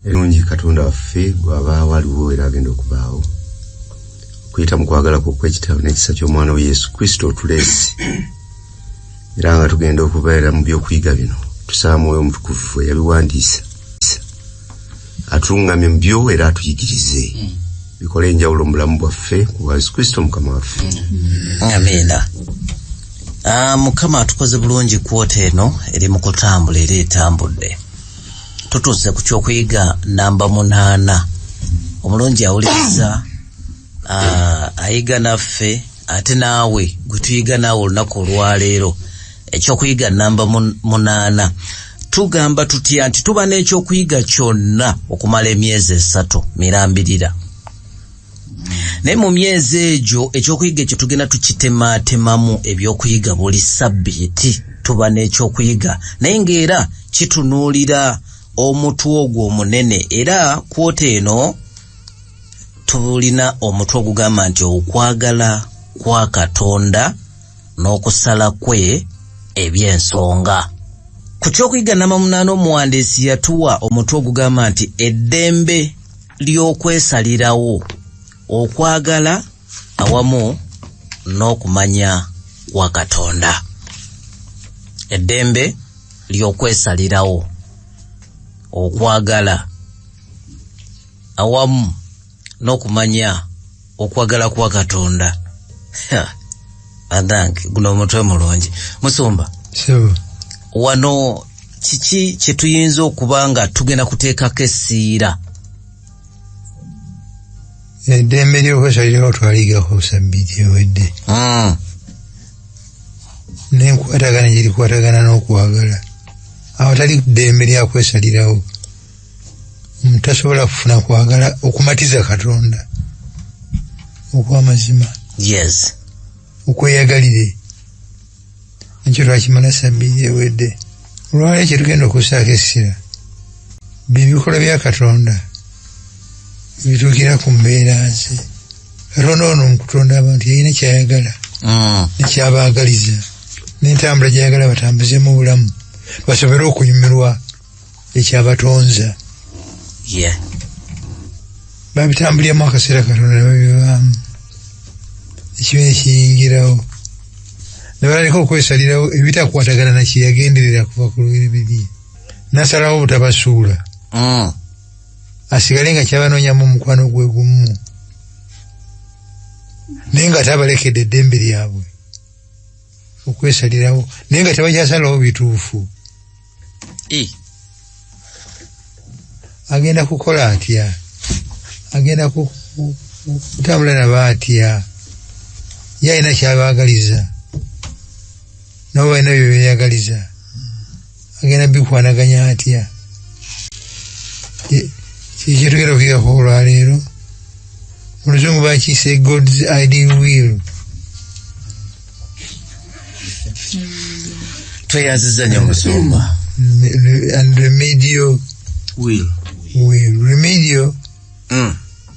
Erungi Katonda waffe gwaba waliwo era agenda okubaawo. Kuyita mu kwagala kw'ekitabo n'ekisa ky'omwana wa Yesu Kristo tuleese. Era nga tugenda okubeera mu by'okuyiga bino. Tusaba Mwoyo Omutukuvu yabiwandiisa. Atulungamye mu byo era atuyigirize. Bikole enjawulo mu bulamu bwaffe ku Yesu Kristo Mukama waffe. Amina. Mukama atukoze bulungi kwota eno eri mu kutambula era etambudde. Tutuuse ku ky'okuyiga namba 8. Omulungi awuliriza ayiga naffe ate naawe gwe tuyiga naawe olunaku olwaleero ekyokuyiga namba 8. Tugamba tutya nti tuba n'ekyokuyiga kyonna okumala emyezi 3 mirambirira. Naye mu myezi egyo ekyokuyiga ekyo tugenda tukitematemamu ebyokuyiga buli sabbiiti tuba n'ekyokuyiga naye ng'era kitunuulira omutwe ogwo omunene era kwota eno tulina omutwe ogugamba nti okwagala kwa Katonda n'okusala kwe eby'ensonga. Ku kyokuyiga namba 8 omuwandiisi yatuwa omutwe ogugamba nti eddembe ly'okwesalirawo okwagala awamu n'okumanya kwa Katonda. Eddembe ly'okwesalirawo okwagala awamu n'okumanya okwagala kwa Katonda. Adanki guno omutwe mulungi. Musumba. Sebo. Wano kiki kye tuyinza okuba nga tugenda kuteekako essiira? Eddembe ly'okwesalirawo twaligako sabbiiti ewedde. N'enkwatagana gye likwatagana n'okwagala. Awatali ddembe lya kwesalirawo omuntu tasobola kufuna kwagala okumatiza Katonda okw'amazima. Yes. Okweyagalire. Ekyo twakimala sabbiiti ewedde. Olwaleero kye tugenda okussaako essira bibikolwa bya Katonda bituukira ku mbeera ze. Katonda ono mukutonda abantu yalina kyayagala nekyabaagaliza n'entambula gyayagala batambuze mu bulamu basobole okunyumirwa ekyabatonza. Babitambuliramu akaseera Katonda babibaamu ekibiina kiyingirawo ne baleka okwesalirawo ebitakwatagana na kye yagenderera kuva ku lubiri nasalawo obutabasuula asigale nga kyabanoonyamu omukwano gwe gumu naye nga tabalekedde eddembe lyabwe okwesalirawo naye nga tebakyasalawo bituufu. Agenda kukola atya? Agenda kutambula nabo atya? Ye alina kyabaagaliza nabo balina bye beeyagaliza. Agenda bikwanaganya atya? Kiki tugenda okuyigako olwaleero? Mu Luzungu bakiyise God's ideal will. Tweyaziza nnyo Musumba. And remedial will. Remedial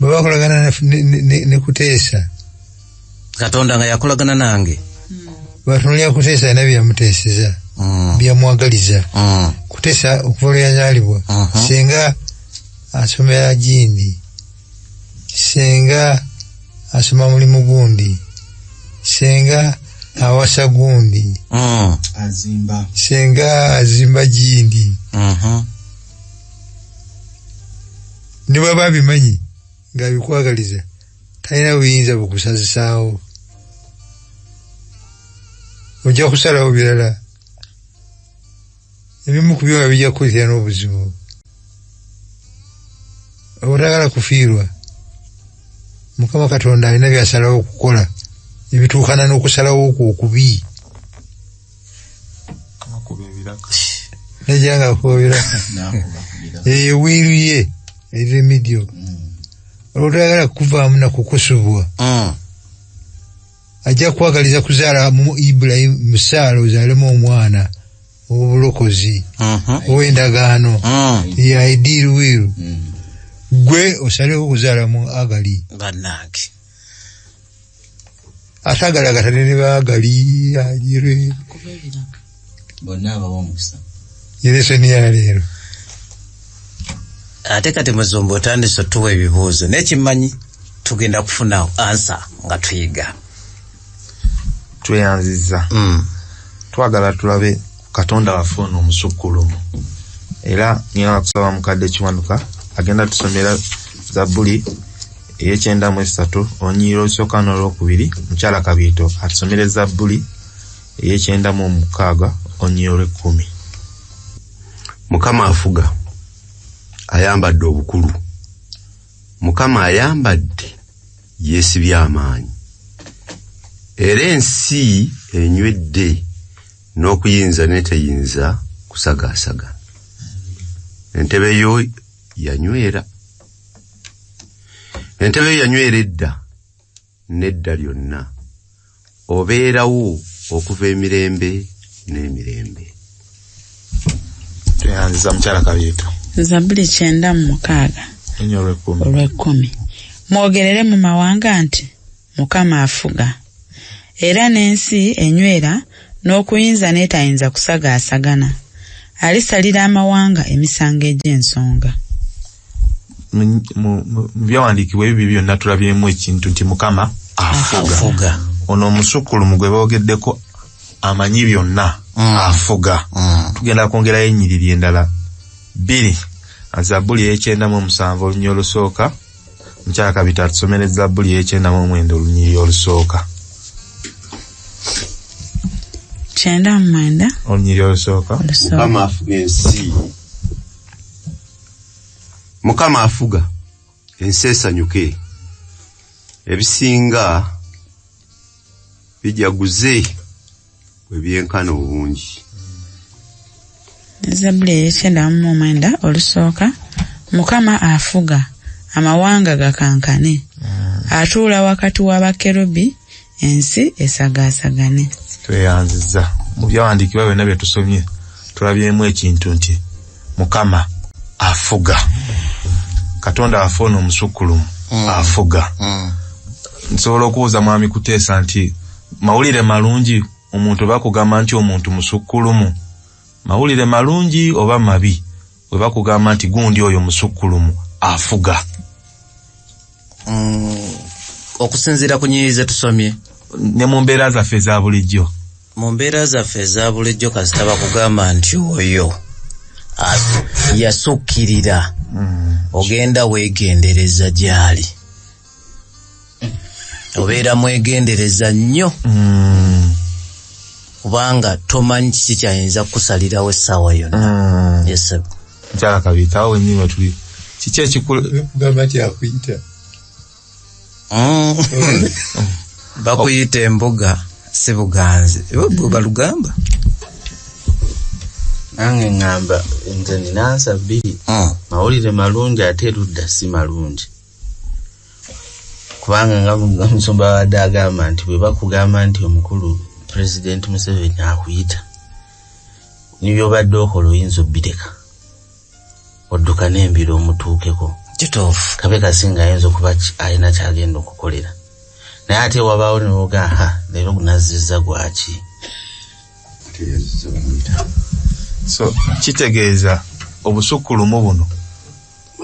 bwe bakolagana ne Kuteesa. Katonda nga yakolagana nange. Batunulira Kuteesa alina byamuteeseza byamwagaliza. Kuteesa okuva lwe yazaalibwa senga asomera Gindi, senga asoma mulimu gundi, senga awasa gundi, senga azimba Gindi. Ne bw'aba abimanyi ng'abikwagaliza talina buyinza bukusazisaawo. Ojja kusalawo birala ebimu ku byo nga bijja kukuleetera n'obuzibu. Obutagala kufiirwa Mukama Katonda alina byasalawo okukola ebituukana n'okusalawo okwo okubi. Najja nga akubira wiiru ye eremedyo olwotagala kuvaamu na kukusubwa ajja kwagaliza kuzaala mu Ibulayimu Saala ozaalemu omwana ow'obulokozi ow'endagaano ye ideal will. Gwe osalewo okuzaala mu Agali bannange atagala gatane ne baagali ajire bonna abawo omukisa yereso ni yaleero. ate kati Muzumba otandise tuwa ebibuuzo nekimanyi tugenda kufuna answer nga tuyiga. Tweyanziza. Twagala tulabe Katonda waffe ono omusukkulumu. Era nina kusaba mukadde Kiwanuka agenda tusomera Zabbuli ey'ekyenda mu esatu olunyiriri olusooka n'olwokubiri. Mukyala Kabiito atusomere Zabbuli ey'ekyenda mu mukaaga olunyiriri olw'ekkumi. Mukama afuga ayambadde obukulu. Mukama ayambadde yeesibye amaanyi. Era ensi enywedde n'okuyinza n'eteyinza kusagaasagana. Entebe yo yanywera. Entebe yo yanywera edda n'edda lyonna. Obeerawo okuva emirembe n'emirembe. Tweyanziza mukyala Kabiito. Zabbuli 9:6 olw'ekkumi. Mwogerere mu mawanga nti Mukama afuga. Era n'ensi enywera n'okuyinza n'etayinza kusagaasagana. Alisalira amawanga emisango egy'ensonga. Mu byawandiikibwa ebyo byonna tulabyemu ekintu nti Mukama afuga. Ono omusukkulumu gwe boogeddeko amanyi byonna afuga. Tugenda kwongerayo ennyiriri endala 2. Zabbuli ey'ekyenda-mu-7 olunyiriri olusooka. Mukyala Kabiito atusomere Zabbuli ey'ekyenda-mu-9 olunyiriri olusooka. 9:9 olunyiriri olusooka. Mukama afuga ensi. Mukama afuga ensi esanyuke. Ebisinga bijaguze bwe byenkana obungi. Zabbuli ey'ekyenda-mu-9 olusooka. Mukama afuga amawanga gakankane. Atuula wakati w'abakerubi ensi esagaasagane. Tweyanziza. Mu byawandiikibwa byonna bye tusomye tulabyemu ekintu nti Mukama afuga. Katonda waffe ono omusukkulumu afuga. Nsobola okubuuza mwami Kuteesa nti mawulire malungi omuntu bakugamba nti omuntu musukkulumu? Mawulire malungi oba mabi bwe bakugamba nti gundi oyo musukkulumu afuga? Okusinziira ku nnyiriri ze tusomye ne mu mbeera zaffe eza bulijjo. Mu mbeera zaffe eza bulijjo kasita bakugamba nti oyo yasukkirira, ogenda weegendereza gy'ali. Obeera mwegendereza nnyo kubanga tomanyi kiki kyayinza kusalirawo essaawa yonna. Yes. Mukyala Kabiito awo wennyini tuli kiki ekikugamba nti akuyita? Bakuyita embuga si buganzi. Balugamba nange ngamba nze nina ansa 2. Mawulire malungi ate erudda si malungi. Kubanga nga Musumba wadde agamba nti bwe bakugamba nti omukulu President Museveni akuyita, nibyobadde okola oyinza obbiteka odduka n'embiro omutuukeko. Kituufu. Kabe kasinga ayinza okuba alina kyagenda okukolera. Naye ate wabaawo newoga leero gunazizza gwaki. So kitegeeza obusukkulumu buno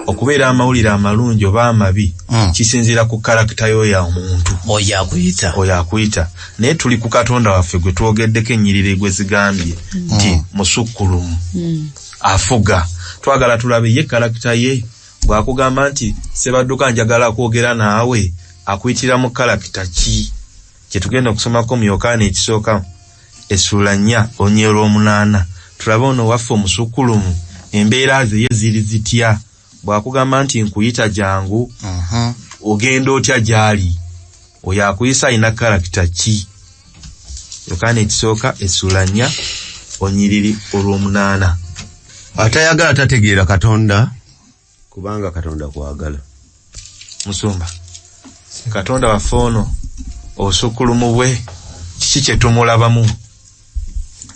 okubeera amawulire amalungi oba amabi kisinziira ku karakita yo ya omuntu oyo akuyita. Naye tuli ku Katonda waffe gwe twogeddeko ennyiriri gwe zigambye nti musukkulumu afuga. Twagala tulabe ye karakita ye. Bw'akugamba nti Sebadduka njagala kwogera naawe akuyitira mu karakita ki? Kye tugenda okusomako mu Yokaana ekisooka essula 4 olunyiriri olw'omunaana. Tulabe ono waffe omusukkulumu embeera ze ye ziri zitya. Bw'akugamba nti nkuyita jangu ogenda otya gy'ali? Oyo akuyisa alina karakita ki? Yokaana ekisooka essula 4 olunyiriri olw'omunaana. Atayagala tategeera Katonda kubanga Katonda kwagala. Musumba, Katonda waffe ono obusukkulumu bwe kiki kye tumulabamu?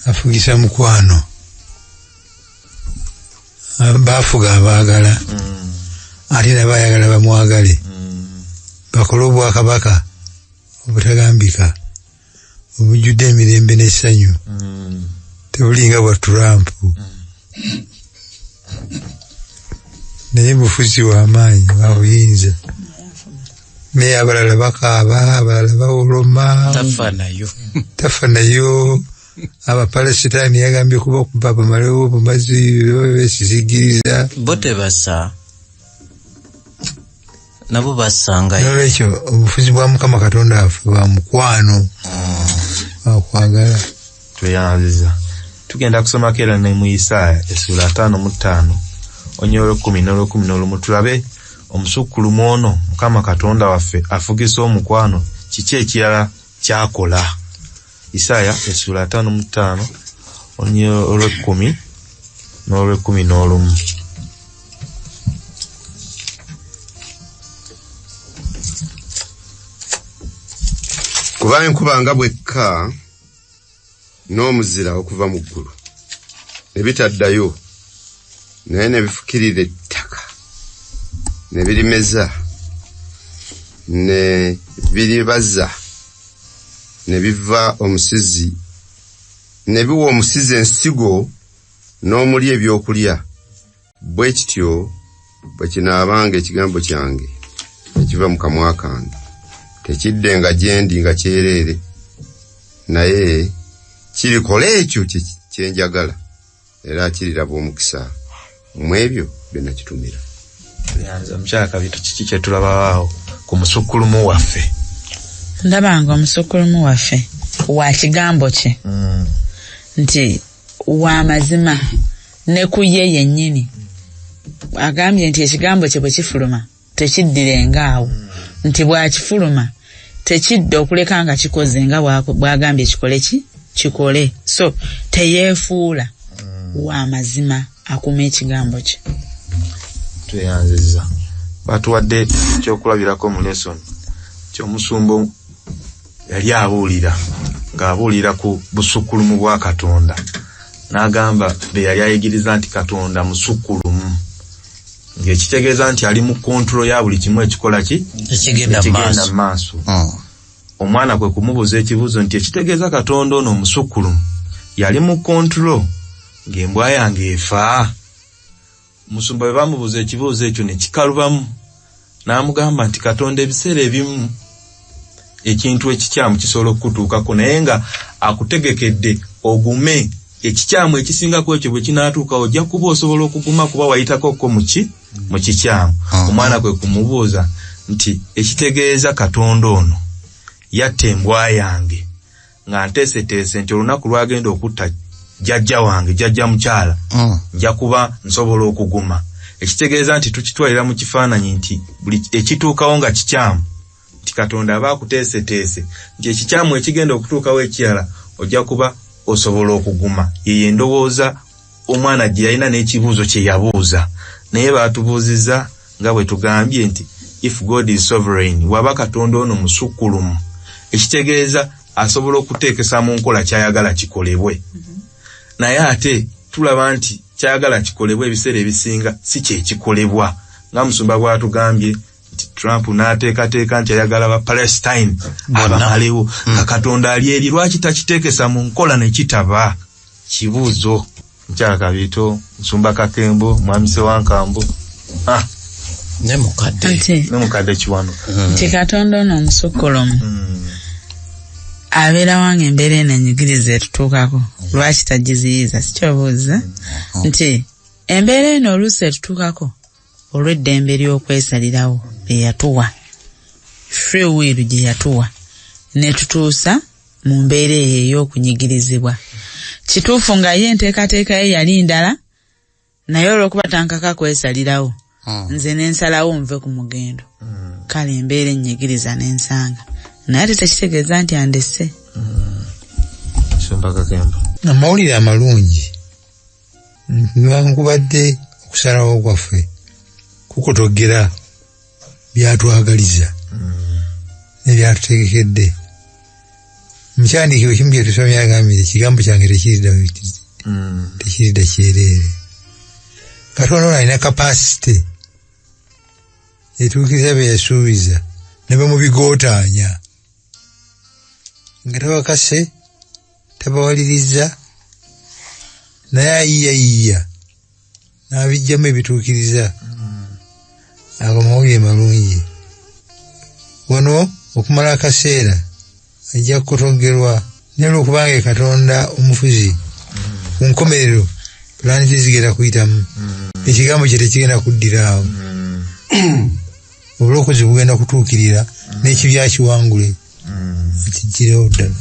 Afugisa mukwano. Bafuga abaagala. Ate n'abaayagala bamwagale. Bakola obwakabaka obutagambika obujjudde emirembe n'essanyu. Tebulinga bwa Trump. naye bufuzi w'amaanyi bawuyinza naye abalala bakaaba abalala bawoloma tafa nayo abapalasitaani yagambye kuba kuba bamalewo bumazi besizigiriza bo tebasa nabo basangayo nolwekyo obufuzi bwa Mukama Katonda waffe bwa mukwano bakwagala. Tweyanziza tugenda kusomako era ne mu Isaaya essula 55 onyolo 10 tulabe omusukkulumu ono Mukama Katonda waffe afugisa omukwano kiki ekirala kyakola. Isaaya essula 55 onyolo 10 n'olw11. Kuba enkuba nga bwekka n'omuzira okuva mu ggulu ne bitaddayo naye ne bifukirira ettaka ne birimeza ne biribaza ne biva omusizi ne biwa omusizi ensigo n'omuli ebyokulya bwe kityo bwe kinaabanga ekigambo kyange ekiva mu kamwa kange tekiddenga gyendi nga kyereere naye kirikola ekyo kyenjagala era kiriraba omukisa mu ebyo bye nakitumira. Yanza mchaka bitu kiki kye tulabaawo ku musukkulumu waffe. Ndabanga omusukkulumu waffe wa kigambo kye nti wa mazima ne ku ye yennyini agambye nti ekigambo kye bwe kifuluma tekiddirenga awo nti bwakifuluma tekidda okuleka nga kikoze nga bwagambye kikole so teyeefuula wa mazima akuma ekigambo kye. Tweyanziza batuwadde ekyokulabirako mu lesson ky'omusumba yali abuulira ng'abuulira ku busukkulumu bwa Katonda n'agamba be yali ayigiriza nti Katonda musukkulumu ng'ekitegeeza nti ali mu kontrolo ya buli kimu ekikola ekigenda mu maaso. Omwana kwe kumubuuza ekibuuzo nti ekitegeeza Katonda ono musukkulumu yali mu kontrolo ng'embwa yange efa. Musumba bwe bamubuuza ekibuuzo ekyo ne kikalubamu n'amugamba nti Katonda ebiseera ebimu ekintu ekikyamu kisobola okutuukako naye nga akutegekedde ogume ekikyamu ekisingako ekyo bwe kinaatuuka ojja kuba osobola okuguma kuba wayitakoko mu kikyamu. Omwana kwe kumubuuza nti ekitegeeza Katonda ono yatta embwa yange nga nteeseteese nti olunaku lwagenda okutta jjajja wange jjajja mukyala nja kuba nsobola okuguma. Ekitegeeza nti tukitwalira mu kifaananyi nti buli ekituukawo nga kikyamu nti Katonda aba akuteeseteese nti ekikyamu ekigenda okutuukawo ekirala ojja kuba osobola okuguma. Ye endowooza omwana gye yalina n'ekibuuzo kye yabuuza naye baatubuuzizza nga bwe tugambye nti if God is sovereign waba Katonda ono musukkulumu ekitegeeza asobola okuteekesa mu nkola kyayagala kikolebwe. Naye ate tulaba nti kyayagala kikolebwa ebiseera ebisinga si kye kikolebwa nga musumba bw'atugambye nti Trump n'ateekateeka nti ayagala ba Palestine abamalewo Katonda ali eri lwaki takiteekesa mu nkola ne kitaba. Kibuuzo Nkyala Kabiito Musumba Kakembo Mwami Ssewankambo ne mukadde Kiwano nti Katonda ono omusukkulumu abeera wange embeera eno enyigiriza etutuukako lwaki tagiziyiza sikyobuuza nti embeera eno oluusi etutuukako olw'eddembe ly'okwesalirawo lye yatuwa free will gye yatuwa ne tutuusa mu mbeera eyo ey'okunyigirizibwa. Kituufu nga ye enteekateeka ye yali ndala naye olw'okuba tankaka kwesalirawo nze n'ensalawo nve ku mugendo kale embeera ennyigiriza n'ensanga naye ate tekitegeeza nti andesse. Amawulire amalungi newankubadde okusalawo kwaffe kukutogera byatwagaliza nebyatutegekedde. Mukyandiikiro kimu kye tusomye agambye ekigambo kyange tekiridda kyereere. Katonda ono alina kapasite etuukiriza bye yasuubiza ne bamubigootaanya nga tabakase tabawaliriza naye ayiyayiya n'abijjamu ebituukiriza ago mawulire malungi wano okumala akaseera ajja kutogerwa n'olwokubanga Katonda omufuzi ku nkomerero pulaani tezigenda kuyitamu ekigambo kye tekigenda kuddiraawo obulokozi bugenda kutuukirira n'ekibya kiwangule kigirewo ddala.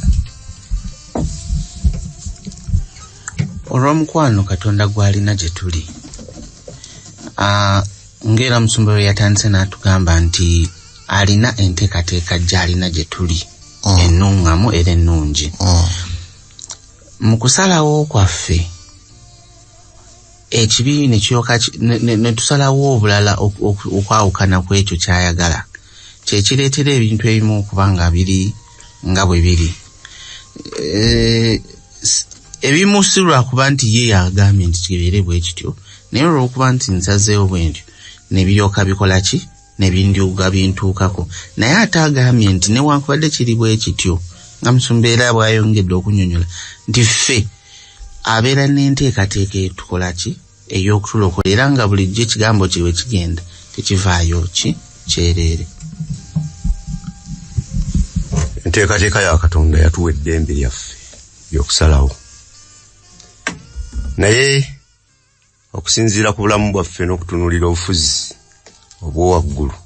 Olw'omukwano Katonda gw'alina gye tuli ng'era Musumba we yatandise n'atugamba nti alina enteekateeka gy'alina gye tuli ennuŋŋamu era ennungi. Mu kusalawo kwaffe ekibi ne kiyoka ne tusalawo obulala okwawukana ku ekyo ky'ayagala kye kireetera ebintu ebimu okuba nga biri nga bwe biri. Ebimu si lwakuba nti ye yagambye nti kibeere bwe kityo naye olw'okuba nti nsazeewo bwe ntyo ne biryoka bikola ki ne bindyoga bintuukako naye ate agambye nti newankubadde kiri bwe kityo nga Musumba era bw'ayongedde okunnyonnyola nti ffe abeera n'enteekateeka etukola ki ey'okutulokola era nga bulijjo ekigambo kye bwe kigenda tekivaayo ki kyereere. Enteekateeka ya Katonda yatuwa eddembe lyaffe ly'okusalawo naye okusinziira ku bulamu bwaffe n'okutunuulira obufuzi obw'owaggulu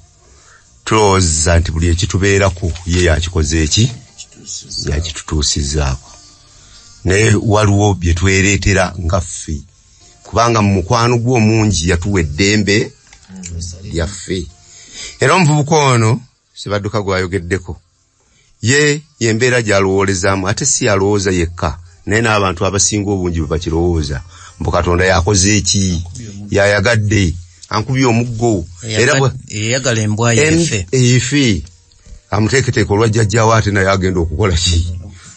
tulowooza nti buli ekitubeerako ye yakikoze eki yakitutuusizzaako naye waliwo bye twereetera nga ffe kubanga mu mukwano gw'omungi yatuwa eddembe lyaffe. Era omuvubuka ono Sibadduka gwayogeddeko ye yembeera gy'alowoolezaamu ate si yalowooza yekka naye n'abantu abasinga obungi bwe bakirowooza mbu Katonda yakoze eki yayagadde ankubye omuggo era yayagala embwa efe amuteeketeeka olwa jjajjaawo ate naye agenda okukola ki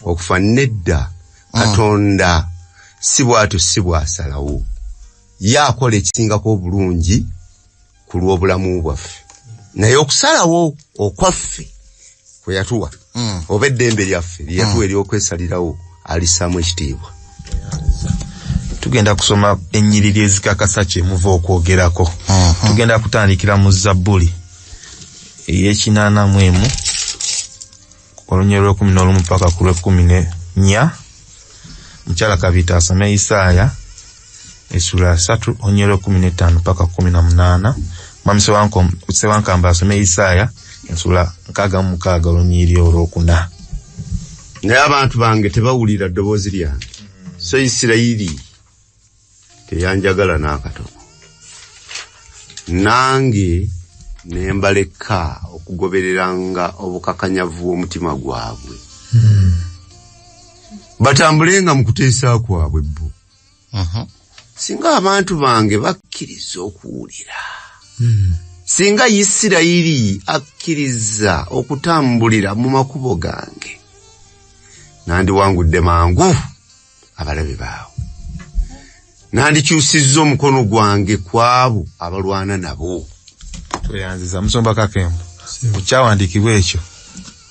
okufa. Nedda Katonda si bw'atyo si bw'asalawo ye akola ekisingako obulungi ku lw'obulamu bwaffe naye okusalawo okwaffe kwe yatuwa oba eddembe lyaffe lye yatuwa ery'okwesalirawo alisaamu ekitiibwa. Tugenda kusoma ennyiriri ezikakasa kye muva okwogerako. Tugenda kutandikira mu Zabbuli ey'ekinaana olunye lw'ekumi paka ku lw'ekumi mukyala Kabita asome Isaaya essula 3 olunye lw'ekumi paka 18. Mwami Sewankamba asome Isaaya essula 66 olunyiri olw'okuna. Naye abantu bange tebawulira ddoboozi lyange so Isirayiri teyanjagala n'akatono nange ne mbaleka okugobereranga obukakanyavu omutima gwabwe batambulenga mu kuteesa kwabwe bo. Singa abantu bange bakkiriza okuwulira singa Isirayiri akkiriza okutambulira mu makubo gange nandiwangudde mangu abalabe baabwe nandikyusizza omukono gwange kwabo abalwana nabo. Tweyanziza Musumba Kakembo kukyawandiikibwa ekyo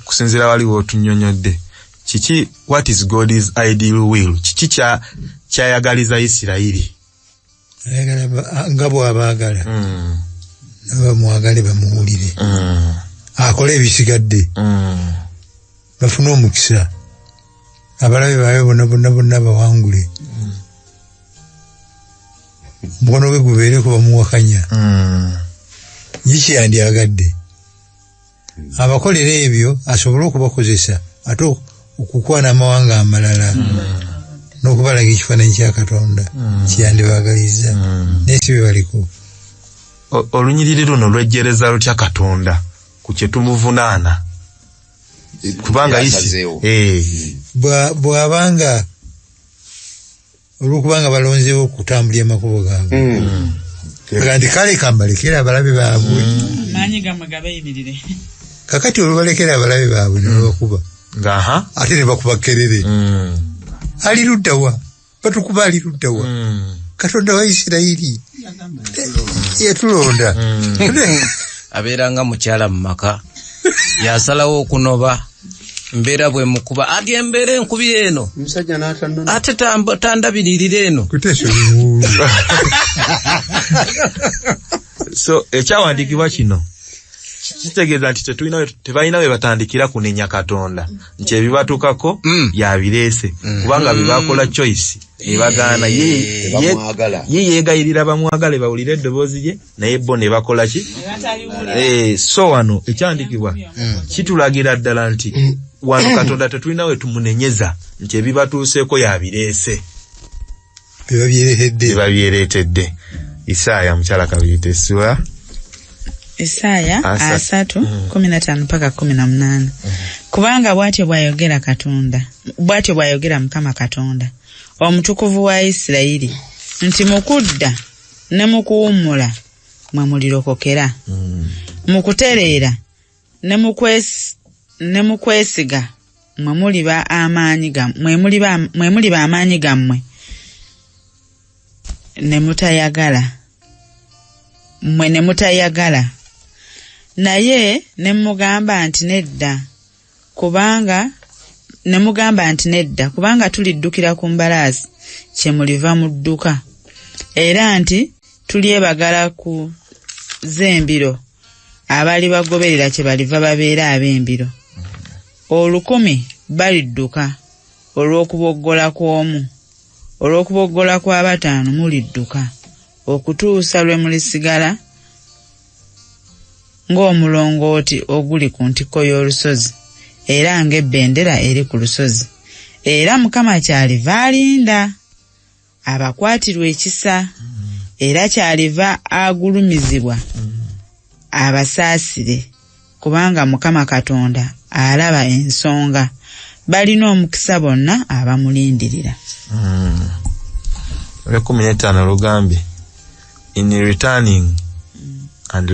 okusinziira waliwo otunnyonnyodde kiki what is God's ideal will kiki kyayagaliza Isirayiri nga bw'abaagala nabamwagale bamuwulire akole ebisigadde bafune omukisa abalabe baabe bonna bawangule mukono gwe gubeereko bamuwakanya yiki yandyagadde abakolera ebyo asobole okubakozesa ate okukwana amawanga amalala n'okubalaga ekifaananyi kya Katonda kiyandibagaliza naye si bye baliko. Olunyiriri luno lwejjereza lutya Katonda ku kye tumuvunaana kubanga bw'abanga olw'okubanga balonzeewo okutambulira amakubo gaabwe nti kale kambalekera abalabe baabwe maanyi gamwe gabayimirire kakati olubalekera abalabe baabwe nebakuba ate ne bakuba kerere ali luddawa batukuba ali luddawa Katonda wa Isirayiri yatulonda abeeranga mukyala mu maka yasalawo okunoba mbeera bwe mukuba ati embeera enkubi eno omusajja n'atanona ate tandabiririra eno kuteeso bimuulu So ekyawandiikibwa kino kitegeeza nti tebalina we batandikira kunenya Katonda nti ebibatuukako yabireese kubanga bebakola choice ebagaana ye yeegayirira bamwagale bawulire eddoboozi lye naye bo ne bakola ki so wano ekyandiikibwa kitulagira ddala nti wano Katonda tetulina we tumunenyeza nti ebibatuuseeko yabireese bebabyereetedde. Isaaya mukyala Kabiyita Essuwa Isaaya 3:15-18 kubanga bw'atyo bw'ayogera Katonda, bw'atyo bw'ayogera Mukama Katonda omutukuvu wa Isirayiri nti mukudda ne mukuwummula mwe mulirokokera, mukutereera ne mukwesiga mwe muliba amaanyi gammwe ne mutayagala naye ne mugamba nti nedda kubanga tuliddukira ku mbalaasi kye muliva mu dduka era nti tulyebagala ku z'embiro abali bagoberera kye baliva babeera ab'embiro. 10 balidduka olw'okuboggola kw'omu, olw'okuboggola kwa 5 mulidduka okutuusa lwe mulisigala ng'omulongooti oguli ku ntikko y'olusozi era ng'ebbendera eri ku lusozi. Era Mukama kyaliva alinda abakwatirwa ekisa era kyaliva agulumizibwa abasaasire kubanga Mukama Katonda alaba ensonga. Balina omukisa bonna abamulindirira. 15 lugambye in returning and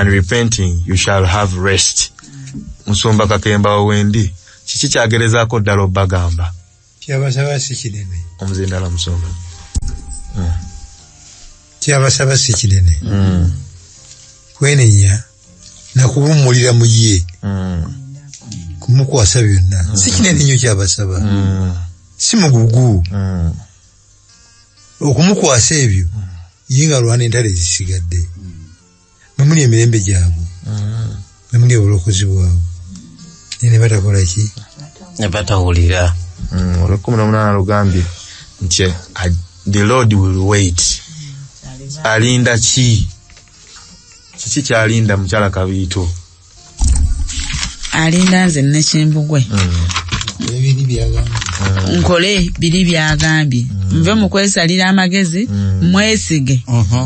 repenting you shall have rest. Musumba Kakemba wendi kiki kyagerezaako ddala obbagamba kyabasaba si kinene omuzindala musumba kyabasaba si kinene kwenenya nakubummulira mu ye kumukwasa byonna si kinene nnyo kyabasaba si mugugu okumukwasa ebyo ye nga lwana entale zisigadde memuli emirembe gyabwe memuli obulokozi bwabwe ne batakola ki ne batawulira. 18 lugambye nti the Lord will wait. Alinda kiki kyalinda mukyala Kabiyita? Alinda nze ne Kimbugwe nkole biri byagambye nve mu kwesalira amagezi mwesige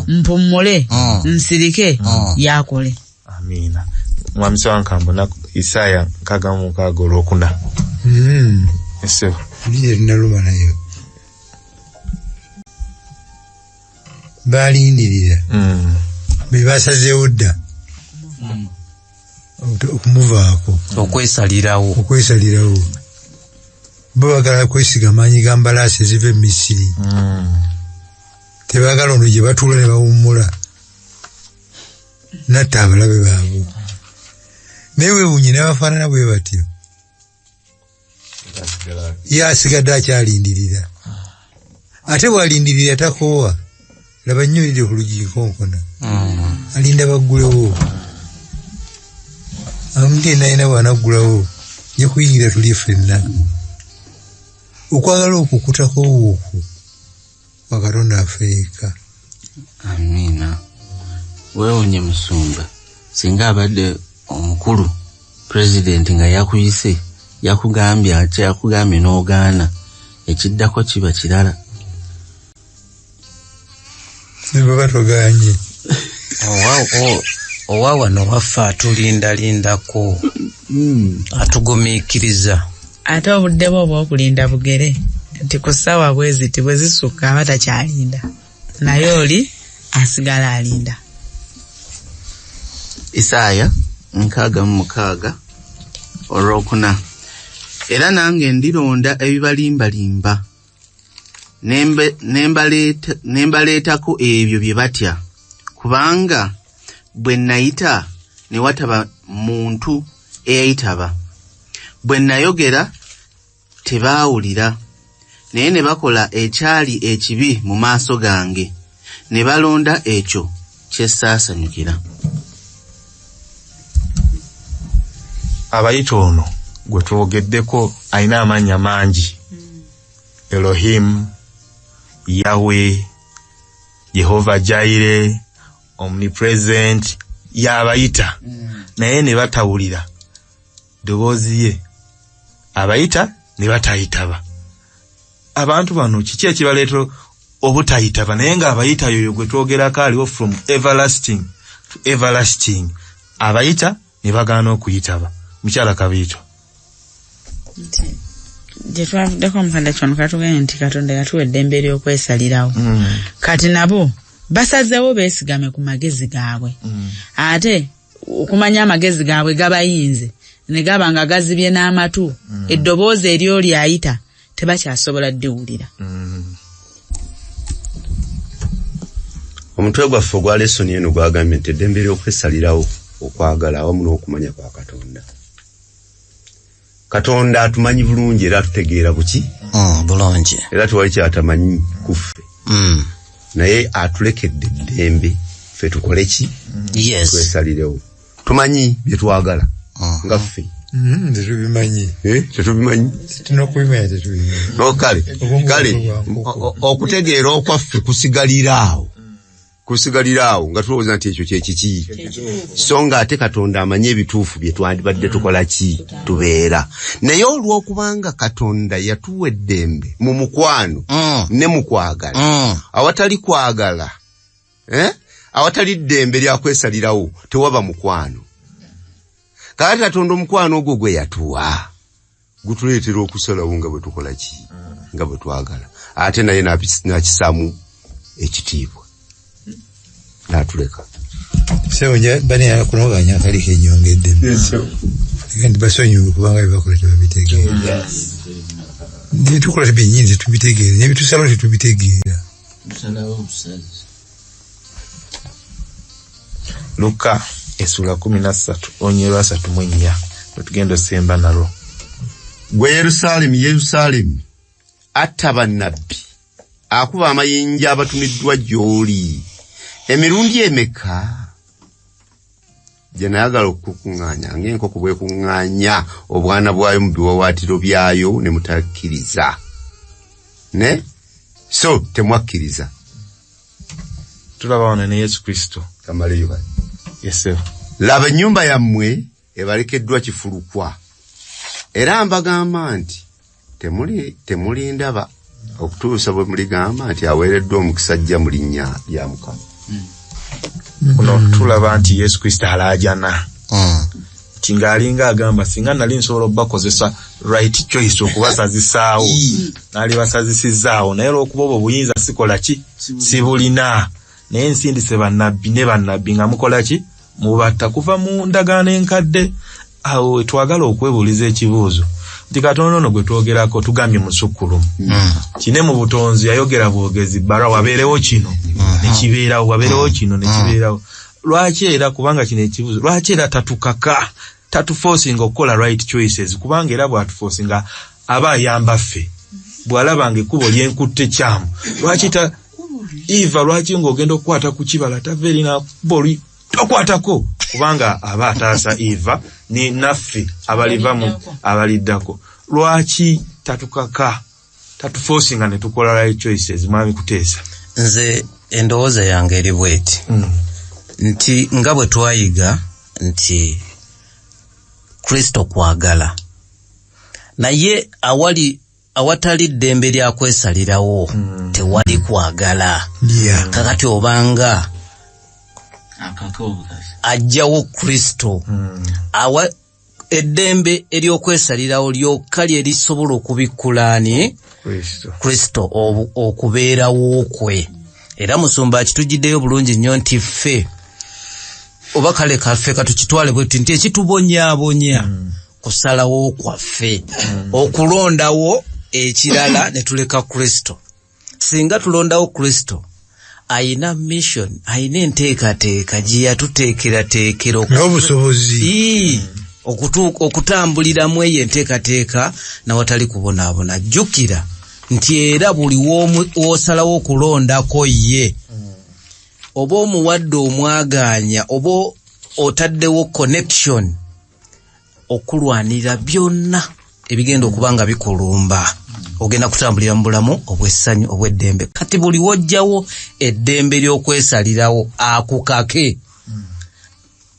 mpummule nsirike yakole. Amina. Mwami Wankambo na Isaaya 6:4 ese ndiye naluma nayo balindirira bebasazeewo dda okumuvaako okwesalirawo babagala kwesiga amaanyi ga mbalaasi eziva e Misiri tebagala ono gye batuula ne bawummula natta abalabe baabwe naye weewunye n'abafaanana bwe batyo ye asigadde akyalindirira ate bw'alindirira takoowa laba nnyulire ku lugi nkonkona alinda baggulewo amuti nayina bw'anaggulawo ye kuyingira tuli ffenna okwagala okukutako wookwo kwa Katonda afeeka. Amina. Weewunye Musumba singa abadde omukulu president nga yakuyise yakugambye ate yakugambye n'ogaana ekiddako kiba kirala ne baba toganye owawa nowaffe atulindalindako atugumiikiriza ate obudde bwo obw'okulinda bugere nti ku ssaawa bweziti bwe zisukka aba takyalinda naye oli asigala alinda. Isaaya 6:6 era nange ndironda ebibalimbalimba nembaleetako ebyo bye batya kubanga bwe nayita ne wataba muntu eyayitaba, bwe nayogera tebaawulira naye ne bakola ekyali ekibi mu maaso gange ne balonda ekyo kyessaasanyukira. Abayita ono gwe twogeddeko alina amannya mangi. Elohim, Yahweh, Jehovah Jireh, Omnipresent, y'abayita. Naye ne batawulira ddoboozi ye. Abayita ne batayitaba. Abantu bano kiki ekibaleetera obutayitaba? Naye ng'abayita yoyo gwe twogerako aliwo from everlasting to everlasting. Abayita ne bagaana okuyitaba. Mukyala Kabiito. Gye twavuddeko omukadde kyono katuganye nti Katonda yatuwa eddembe ery'okwesalirawo. Kati nabo basazeewo beesigame ku magezi gaabwe. Ate okumanya amagezi gaabwe gabayinze ne gaba nga gazibye n'amatu, eddoboozi eryo lyayita tebakyasobola ddiwulira. Omutwe gwaffe ogwa lesoni eno gwagambye nti eddembe ery'okwesalirawo okwagala awamu n'okumanya kwa Katonda. Katonda atumanyi bulungi era atutegeera buki? Bulungi. Era tuwali kyatamanyi kuffe. Naye atulekedde eddembe ffe tukole ki? Yes. Twesalirewo. Tumanyi bye twagala nga ffe. Tetubimanyi. Tetubimanyi. Tunokubimanya tetubimanyi. No, kale okutegeera okwaffe kusigaliraawo nga tulowooza nti ekyo kyekiki. So nga ate Katonda amanyi ebituufu bye twandibadde tukola ki? Tubeera. Naye olw'okubanga Katonda yatuwa eddembe mu mukwano ne mu kwagala, awatali kwagala, awatali ddembe lya kwesalirawo tewaba mukwano. Kati Katonda omukwano ogwo gwe yatuwa gutuleetera okusalawo nga bwe tukola ki? Nga bwe twagala. Ate naye n'akisaamu ekitiibwa. Natuleka. Sewo bani yakunoganya akali kenyongedde. Ndi basonyiwe kubanga bibakola tebabitegeera. Ndi tukola tebinyinzi tubitegeera. Ne bitusalawo tetubitegeera. Luka esula 13 onyerwa 3:4 tugenda semba nalo. Gwe Yerusalemu atta bannabbi akuba amayinja abatumiddwa gy'oli. Emirundi emeka gye nayagala okukuŋŋaanya ng'enkoko bwekuŋŋaanya obwana bwayo mu biwawaatiro byayo ne mutakkiriza. Ne? So temwakkiriza. Tulaba wano ne Yesu Kristo. Kamaleyo bali. Yesu. Laba ennyumba yammwe ebalekeddwa kifulukwa. Era mbagamba nti temuli ndaba okutuusa bwe muligamba nti aweereddwa omukisa ajja mu linnya lya Mukama. Kuno tulaba nti Yesu Kristo alaajana. Kingalinga agamba singa nali nsobola okubakozesa right choice okubasazisaawo nali basazisizaawo, naye olw'okuba obuyinza sikola ki? Sibulina. Naye nsindise bannabbi nga mukola ki? Mubatta kuva mu ndagaano enkadde. Awo twagala okwebuuliza ekibuuzo nti Katonda ono gwe twogerako tugambye musukkulumu. Kine mu butonzi yayogera bwogezi bara wabeerewo kino nekibeerawo, wabeerewo kino nekibeerawo. Lwaki era kubanga kino ekibuuzo, lwaki era tatuforcinga okukola right choices? Kubanga era bwatuforcinga aba ayamba ffe. Bw'alabanga ekkubo lyenkutte kyamu, lwaki Eva lwaki ng'ogenda okukwata ku kibala taveerina boli tokwatako? Kubanga aba ataasa Eva ni naffe abalivamu abaliddako. Lwaki tatuforcinga ne tukola right choices? Mwami Kuteesa. Nze endowooza yange eri bweti nti nga bwe twayiga nti Kristo kwagala, naye awatali ddembe lya kwesalirawo tewali kwagala. Kakati obanga ajjawo Kristo eddembe ery'okwesalirawo lyokka lye lisobola okubikkulaani Kristo okubeerawo kwe. Era Musumba akitujjiddeyo bulungi nnyo nti ffe oba kale kaffe katukitwale bwe nti ekitubonyaabonya kusalawo kwaffe okulondawo ekirala ne tuleka Kristo. Singa tulondawo Kristo ayina mission, ayina enteekateeka gye yatuteekerateekera n'obusobozi okutambuliramu eyo enteekateeka nawatali kubonaabona. Jjukira nti era buli w'osalawo okulondako ye oba omuwadde omwaganya oba otaddewo connection okulwanira byonna ebigenda okuba nga bikulumba ogenda kutambulira mu bulamu obw'essanyu obw'eddembe. Kati buli wojjawo eddembe ly'okwesalirawo akukake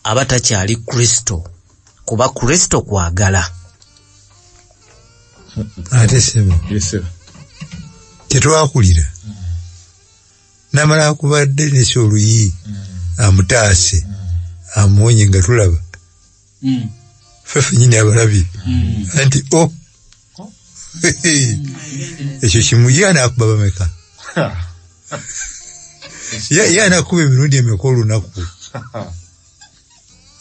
aba takyali Kristo, kuba Kristo kwagala. Ate sebo tetwakulira namala akubadde nesi oluyi amutaase amuwonye nga tulaba fefe nyini abalabi anti ekyo kimuye anakuba bameka ye anakuba emirundi emeka olunaku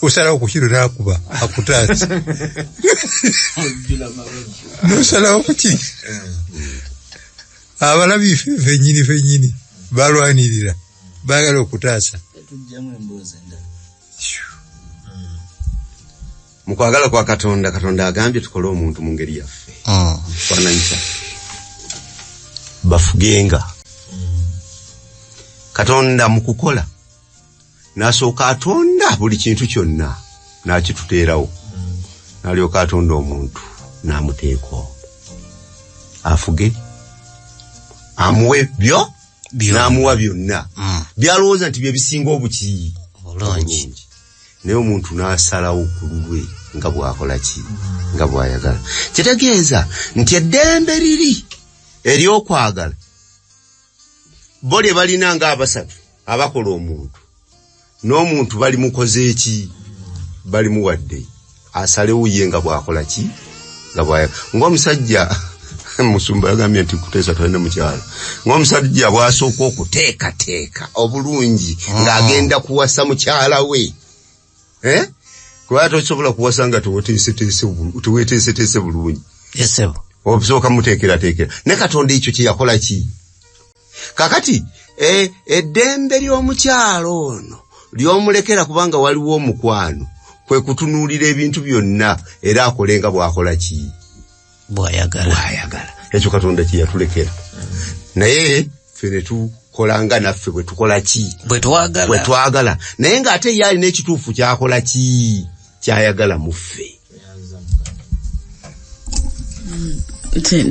osalawo ku kiro nakuba akutaase nosalawo kuki abalabi fenyini balwanirira bagala okutaasa mukwagala kwa Katonda agambye tukole omuntu mu ngeri yaffe fananyisa bafugenga Katonda mukukola nasooka atonda buli kintu kyonna nakituteerawo nalyoka atonda omuntu namuteeka afuge amuwe byo namuwa byonna byalowooza nti bye bisinga obuki obulungi naye omuntu n'asalawo ku lulwe nga bw'akola ki nga bw'ayagala. Kitegeeza nti eddembe liri ery'okwagala bo lye balina nga abasatu abakola omuntu n'omuntu bali mukoze eki bali muwadde asalewo ye nga bw'akola ki nga bw'ayagala. Ng'omusajja musumba yagambye nti kuteesa talina mukyala ng'omusajja bw'asooka okuteekateeka obulungi ng'agenda kuwasa mukyala we kuba tosobola kuwasa nga teweteeseteese bulungi obusooka muteekerateekera ne Katonda ekyo kye yakola ki kakati eddembe ly'omukyalo ono ly'omulekera kubanga waliwo omukwano kwe kutunuulira ebintu byonna era akolenga bw'akola ki bw'ayagala. Ekyo Katonda kye yatulekera naye ffe ne tukolanga naffe bwe tukola ki bwe twagala naye ng'ate ye alina ekituufu kyakola ki kyayagala mu ffe.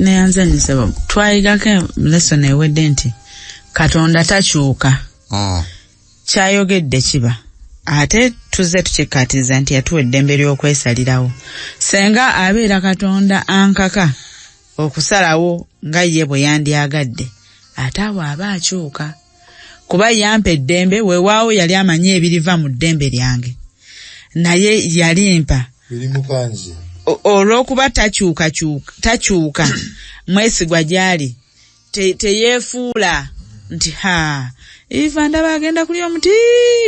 Neyanzanyisa twayigako lesson ewedde nti Katonda takyuka kyayogedde kiba ate tuze tukikkaatiriza nti yatuwa eddembe ly'okwesalirawo. Senga abeera Katonda ankaka okusalawo nga ye bwe yandyagadde ate awo aba akyuka kuba yampa eddembe weewaawo yali amanyi ebiriva mu ddembe lyange naye yalimpa olw'okuba takyuka mwesigwa gy'ali teyeefuula nti iva ndaba agenda kulya omuti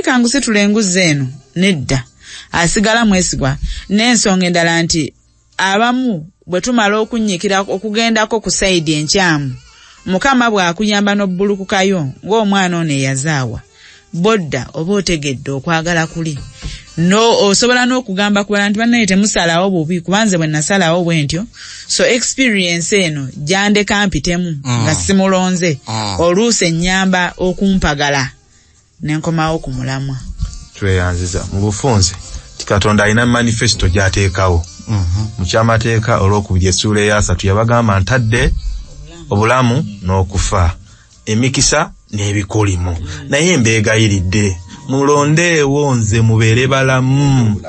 kanguse tulenguze eno nedda asigala mwesigwa n'ensonga endala nti abamu bwe tumala okunnyikira okugendako ku sayidi enkyamu Mukama bw'akuyamba n'obbulukukayo ng'omwana ono eyazaawa bodda oba otegedde okwagala kuli osobola n'okugamba ku bantu bannaye temusalawo bubi kubanze bwe nasalawo bwe ntyo so experience eno gyandeka mpitemu nga simulonze oluusi ennyamba okumpagala nenkomawo ku mulamwa. Tweyanziza mu bufunze ti Katonda alina manifesto gy'ateekawo mu kyamateeka olw'okubiri essuula eya3 yabagamba ntadde obulamu n'okufa emikisa n'ebikolimo naye mbeegayiridde mulondeewo nze mubeere balamu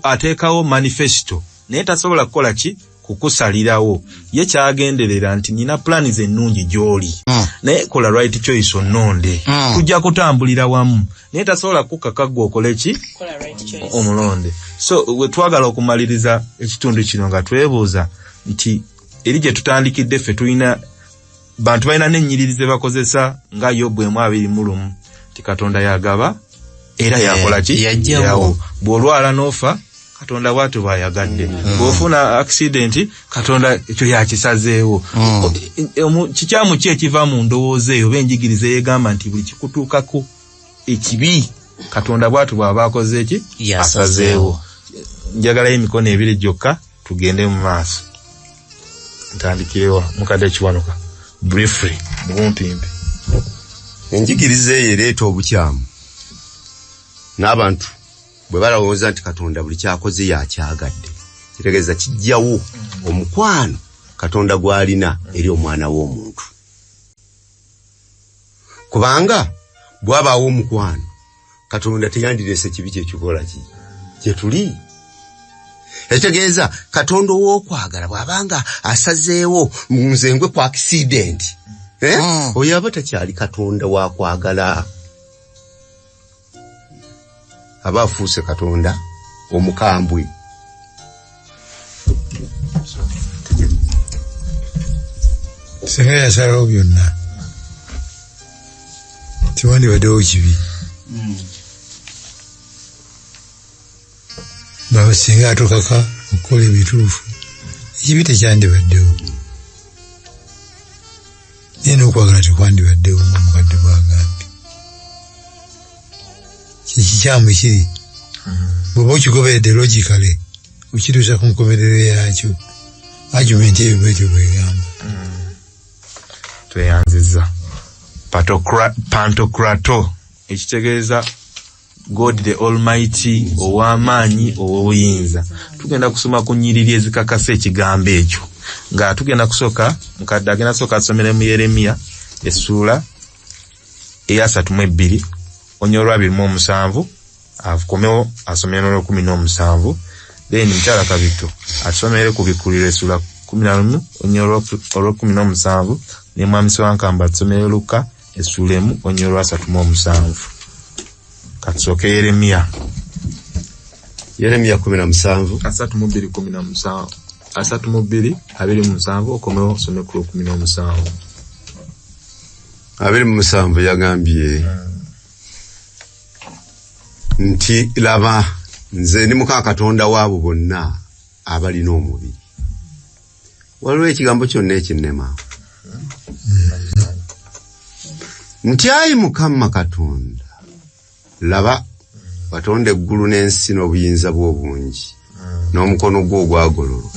ateekawo manifesto naye tasobola kukola ki kukusalirawo ye kyagenderera nti nina plani ennungi gy'oli naye kola right choice onnonde tujja kutambulira wamu naye tasobola kukakagwa okole ki omulonde. So we twagala okumaliriza ekitundu kino nga twebuuza nti eri gye tutandikidde ffe tulina bantu balina n'ennyiriri ze bakozesa nga Yobu 2:1 ti Katonda yagaba era yakola ki yawo bw'olwala n'ofa Katonda bw'atyo bw'ayagadde bw'ofuna accident Katonda ekyo yakisazeewo kikyamu ki ekiva mu ndowooza eyo benjigiriza yegamba nti buli kikutuukako ekibi Katonda bw'atyo bw'aba akoze eki asazeewo. Njagalayo emikono 2 gyokka tugende mu maaso. Ntandikirewa mukadde Kiwanuka briefly mubumpimpi. enjigiriza eyo ereeta obukyamu n'abantu bwe balowooza nti Katonda buli kyakoze yakyagadde kitegeeza kijjawo omukwano Katonda gw'alina eri omwana w'omuntu kubanga bw'abaawo omukwano Katonda teyandireese kibi kyekikola kye tuli ekitegeeza Katonda ow'okwagala bw'abanga asazeewo nze ngwe ku accident oyo aba takyali Katonda wa kwagala aba afuuse Katonda omukambwe singa yasalawo byonna tiwandibaddewo kibi baba singa atokaka okukola ebituufu ekibi tekyandibaddewo naye n'okwagala tekwandibaddewo ng'omukadde bw'agambye kyekikyamu kiri bw'oba okigoberedde logically okituusa ku nkomerero yakyo argument ebyo bwetyo bwegamba tweyanziza pantocrato ekitegeeza God the Almighty ow'amaanyi ow'obuyinza tugenda kusoma ku nnyiriri ezikakasa ekigambo ekyo nga tugenda kusooka mukadde agenda sooka asomere mu Yeremiya essuula eya 32 onyo lwa 27 akomewo asomere n'olwa 17 then mukyala Kabito asomere ku bikuliro essuula 11 onyo lwa 17 ne mwami Swankamba asomere Luka essuula 1 onyo lwa 37 katusooke Yeremiya 17 32:17 okomewo osome ku 17 27 yagambye nti laba nze ndi Mukama Katonda waabo bonna abalina omubiri waliwo ekigambo kyonna ekinnema nti ayi Mukama Katonda laba watonda eggulu n'ensi n'obuyinza bwo obungi n'omukono gwo ogwagololo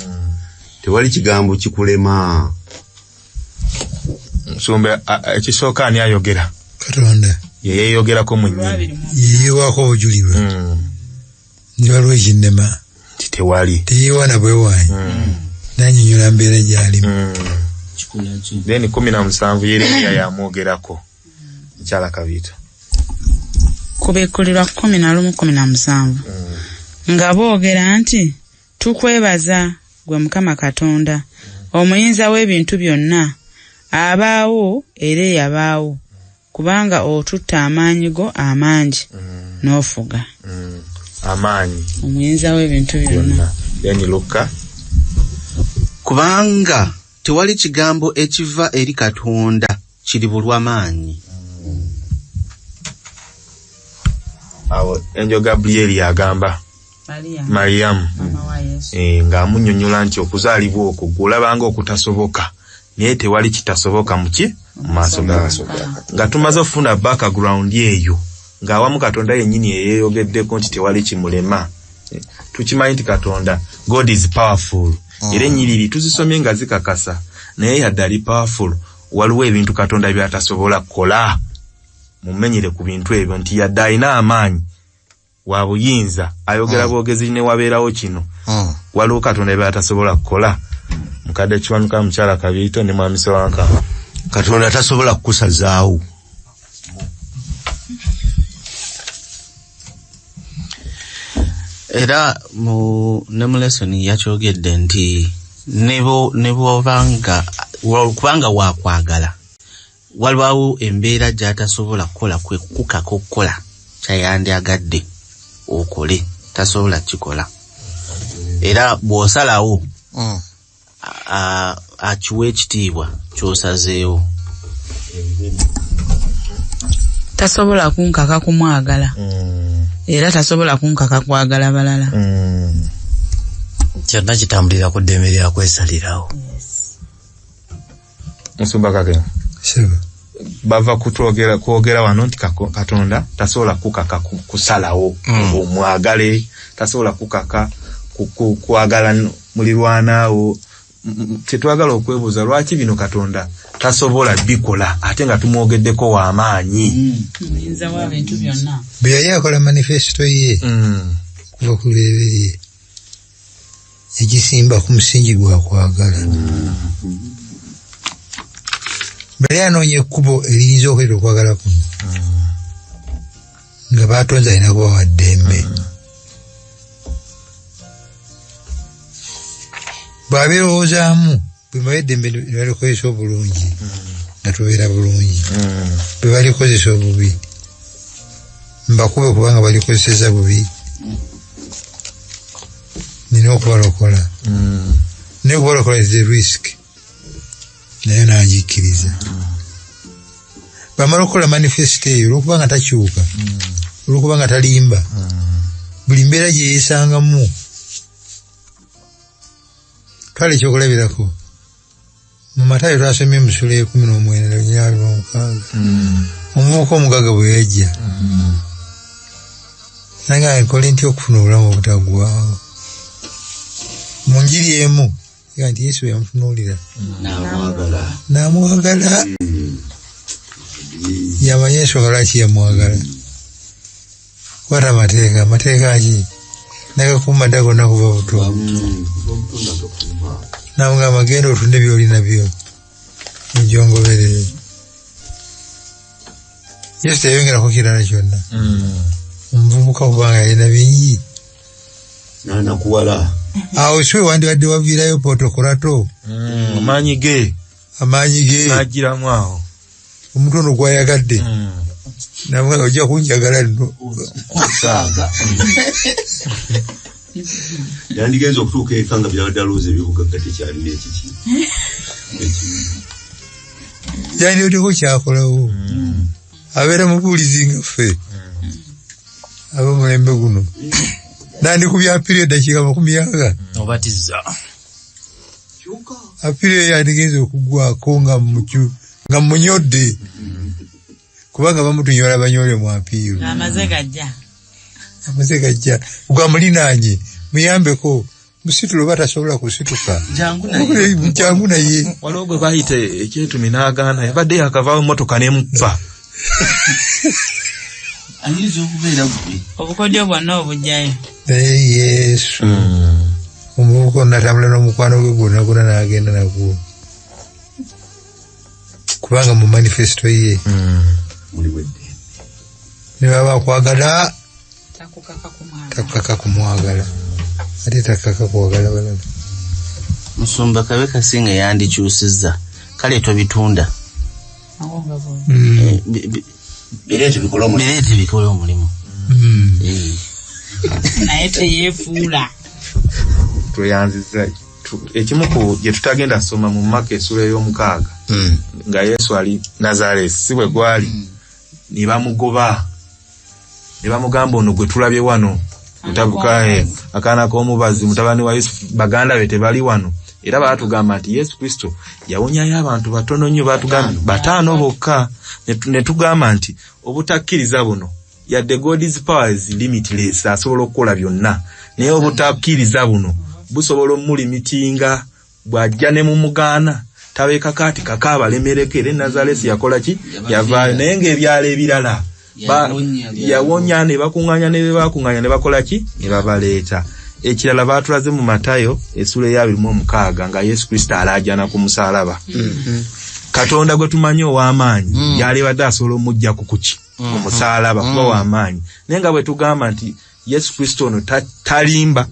tewali kigambo kikulema nsumbe ekisooka ani ayogera Katonda ye yeeyogerako mwennyini yeewaako obujulirwe nti waliwo ekinnema nti tewali teyeewana bwewaanyi n'annyonnyola mbeera gy'alimu then 17 Yeremiya yamwogerako mukyala Kabito kubikkulirwa 11:17 nga boogera nti tukwebaza gwe Mukama Katonda omuyinza w'ebintu byonna abaawo era yabaawo kubanga otutta amaanyi go amangi n'ofuga amaanyi omuyinza w'ebintu byonna then Luka kubanga tewali kigambo ekiva eri Katonda kiri bulw'amaanyi awo enjo Gabriel yagamba Mariamu ng'amunnyonnyola nti okuzaalibwa okwo gw'olabanga okutasoboka naye tewali kitasoboka mu maaso gaaso nga tumaze okufuna background eyo ng'awamu Katonda yennyini yeeyogeddeko nti tewali kimulema tukimanyi nti Katonda God is powerful era ennyiriri tuzisomye nga zikakasa naye yadde ali powerful waliwo ebintu Katonda by'atasobola kukola mumenyere ku bintu ebyo nti yadde alina amaanyi wa buyinza ayogera bwogezi ne wabeerawo kino waliwo Katonda by'atasobola kukola mukadde kiwanuka mukyala Kabito ne mwami Swankamba Katonda tasobola kukusazaawo era ne mu lesoni yakyogedde nti kubanga wakwagala waliwo embeera gy'atasobola kukola kwe kukaka okukola kyayandyagadde okole tasobola kikola era bw'osalawo akiwa ekitiibwa ky'osazeewo tasobola kunkaka kumwagala era tasobola kunkaka kwagala balala kyonna kitambulira ku ddembe lya kwesalirawo Musumba Kagema bava kwogera wano nti Katonda tasobola kukaka kusalawo omwagale tasobola kukaka kwagala mulirwanaawo tetwagala okwebuuza lwaki bino Katonda tasobola bikola ate nga tumwogeddeko w'amaanyi. Muyinza wa bintu byonna. Bwe yali akola manifesto ye kuva ku leebere yagisimba ku musingi gwa kwagala. Bwe yanoonya ekkubo eriyinza okwera okwagala kuno nga baatonze alina kubawa ddembe. Bw'abeerowoozaamu bwe bawa eddembe ne balikozesa obulungi nga tubeera bulungi, bwe balikozesa obubi mbakube kubanga balikozeseza bubi, nina okubalokola naye okubalokola is a risk, naye nangikkiriza. Bamala okukola manifesto eyo olwokubanga takyuka, olwokubanga talimba, buli mbeera gye yeesangamu twale ekyokulabirako. Mu Matayo twasomye mu ssula 19:26 omuvubuka omugaga bwe yajja nanga nkola ntya okufuna obulamu obutaggwaawo. Mu njiri emu ega nti Yesu yamutunuulira n'amwagala. Yamanya ensonga lwaki yamwagala. Kwata amateeka ki nagakuuma dda gonna kuva buto. Namugamba genda otunde by'oli nabyo ojongoberere. Yesu teyongerako kirala kyonna. Omuvubuka kubanga yalina bingi nanakuwala awo siwe wandibadde waviirayo potokolato amaanyi ge n'agiramu awo omutono gwayagadde. Namugamba ojja kunjagala nno. yandigenza okutuuka eka nga byabadde alowooza ebyobugagga tekyalina ekiki yandioteko kyakolawo. Abeera mubuulizi nga ffe ab'omulembe guno nandi ku byapiro eddakiika 40 obatiza apiro eyo yandigenza okuggwako nga munyodde kubanga bamutunyola banyole mu apiro. Amaze gajja gwa mulinaanye muyambeko musitulo batasobola kusituka jangu naye waliwo gwe bayita ekyetumi n'agaana yabadde yakavaawo emmotoka n'emuppa. ayinza okubeera bubi obukodyo bwonna obujjayo. naye Yesu omuvubuka onatambula n'omukwano gwe gwonna n'agenda nagwo kubanga mu manifesto ye ne baba akwagala takukaka kumwagala ate takukaka kwagala balala. Musumba Kabe Kasinga yandikyusizza kale tobitunda bireete bikola omulimu naye teyeefuula. Tweyanziza ekimu ku gye tutagenda soma mu Maka essula ey'omukaaga nga Yesu ali Nazareti si bwe gwali ne bamugoba ne bamugamba ono gwe tulabye wano mutabukae akaana k'omubazi mutabani wa Yusufu baganda be tebali wano. Era baatugamba nti Yesu Kristo yawonyayo abantu batono nnyo, baatugamba 5 bokka. Ne tugamba nti obutakkiriza buno yadde God's power is limitless, asobola okukola byonna, naye obutakkiriza buno busobola omulimitinga. Bw'ajja ne mu mugaana tabeeka kaati kakabalemerekere. Nazareti yakola ki? Yavaayo. Naye ng'ebyalo ebirala yawonya ne bakuŋŋaanya ne bakuŋŋaanya ne bakola ki? Ne babaleeta. Ekirala baatulaze mu Matayo essula ya 26 nga Yesu Kristo alaajana ku musaalaba. Katonda gwe tumanyi ow'amaanyi yali badde asobola omujja kukuki ku musaalaba kuba w'amaanyi. Naye nga bwe tugamba nti Yesu Kristo ono talimba,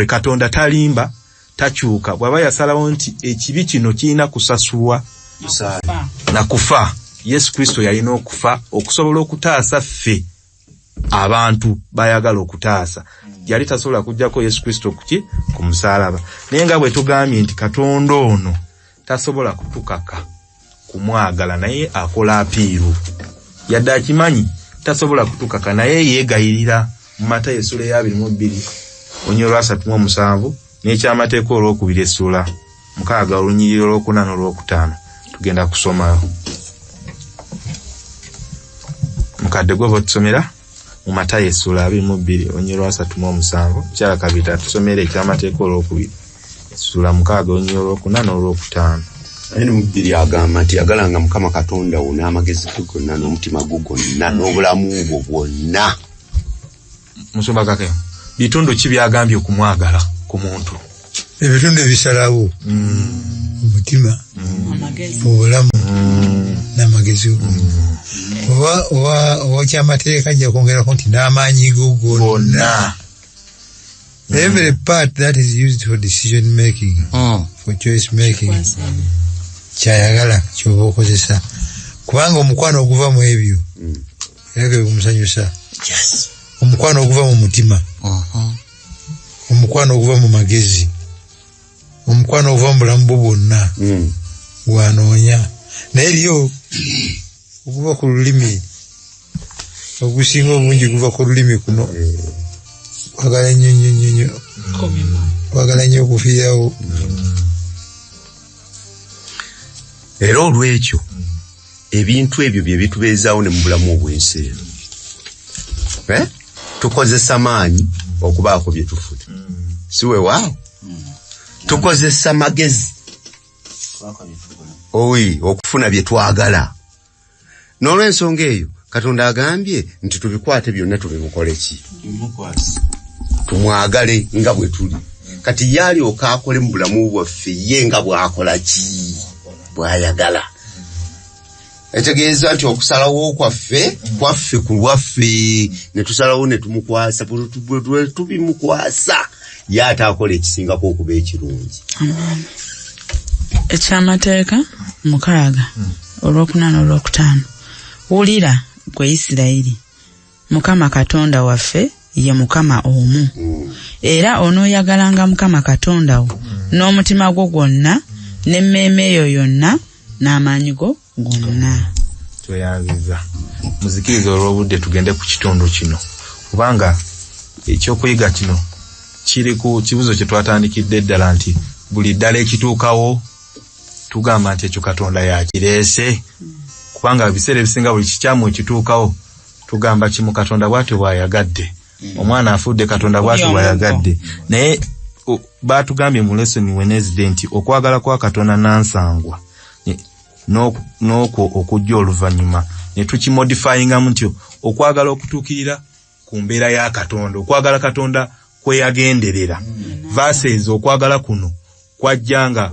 Katonda talimba, takyuka. Bw'aba yasalawo nti ekibi kino kirina kusasulwa na kufa, Yesu Kristo yalina okufa okusobola okutaasa ffe abantu bayagala okutaasa. Yali tasobola kujjako Yesu Kristo kuki? Ku musaalaba. Naye nga bwe tugambye nti Katonda ono tasobola kutukaka kumwagala, naye akola apiiru. Yadde akimanyi tasobola kutukaka, naye yeegayirira. Mu Matayo essula ya 22 onyolwa 37 n'ekyamateeka olwokubiri essula 6 olunyiriri olwokuna n'olwokutaano tugenda kusomayo. Mukadde gwe botusomera mu Matayo essula 22 onyolwa 37 kyala kabita tusomere ekyamateeka olwokubiri essula 6 olunyiriri olwokuna n'olwokutaano. ene mubiri agamba nti agalanga Mukama Katonda wo n'amagezi ge gonna n'omutima gwo gwonna n'obulamu bwo bwonna. Musumba kake bitundu ki byagambye okumwagala ku muntu? Ebitundu ebisalawo omutima, obulamu n'amagezi go. Oba kyamateeka ajja kwongerako nti n'amaanyi go gonna. Every part that is used for decision making, for choice making, kyayagala kyoba okozesa. Kubanga omukwano oguva mu ebyo era ge gumusanyusa. Omukwano oguva mu mutima, omukwano oguva mu magezi, omukwano oguva mu bulamu bwo bwonna gwanoonya. Naye eriyo oguva ku lulimi, ogusinga obungi guva ku lulimi kuno. Kwagala nnyo kwagala nnyo okufiirawo. Era olw'ekyo ebintu ebyo bye bitubeezaawo ne mu bulamu obwensi. Tukozesa maanyi okubaako bye tufuna. Si weewaawo? Tukozesa magezi okufuna bye twagala. N'olw'ensonga eyo Katonda agambye nti tubikwate byonna tubimukole ki? Tumwagale nga bwe tuli. Kati yali okaakole mu bulamu bwaffe ye nga bw'akola ki? Bw'ayagala. Etegeeza nti okusalawo kwaffe ku lwaffe ne tusalawo ne tumukwasa bwe tubimukwasa ye ate akola ekisingako okuba ekirungi. Ekyamateeka 6 olwokuna n'olwokutaano. Wulira gwe Isirayiri, Mukama Katonda waffe ye Mukama omu. Era onooyagalanga Mukama Katonda wo n'omutima gwo gwonna n'emmeeme yo yonna n'amaanyi go gonna. Tweyanziza muzikiriza olw'obudde tugende ku kitundu kino kubanga ekyokuyiga kino kiri ku kibuzo kye twatandikidde ddala nti buli ddala ekituukawo tugamba nti ekyo Katonda yakireese. Kubanga ebiseera ebisinga buli kikyamu ekituukawo tugamba kimu Katonda bw'atyo bw'ayagadde. Omwana afudde Katonda bw'atyo bw'ayagadde. Naye baatugambye mu lesson Wednesday nti okwagala kwa Katonda nansangwa n'okwo okujja oluvannyuma ne tukimodifyingamu nti okwagala okutuukirira ku mbeera ya Katonda, okwagala Katonda kwe yagenderera versus okwagala kuno kwajjanga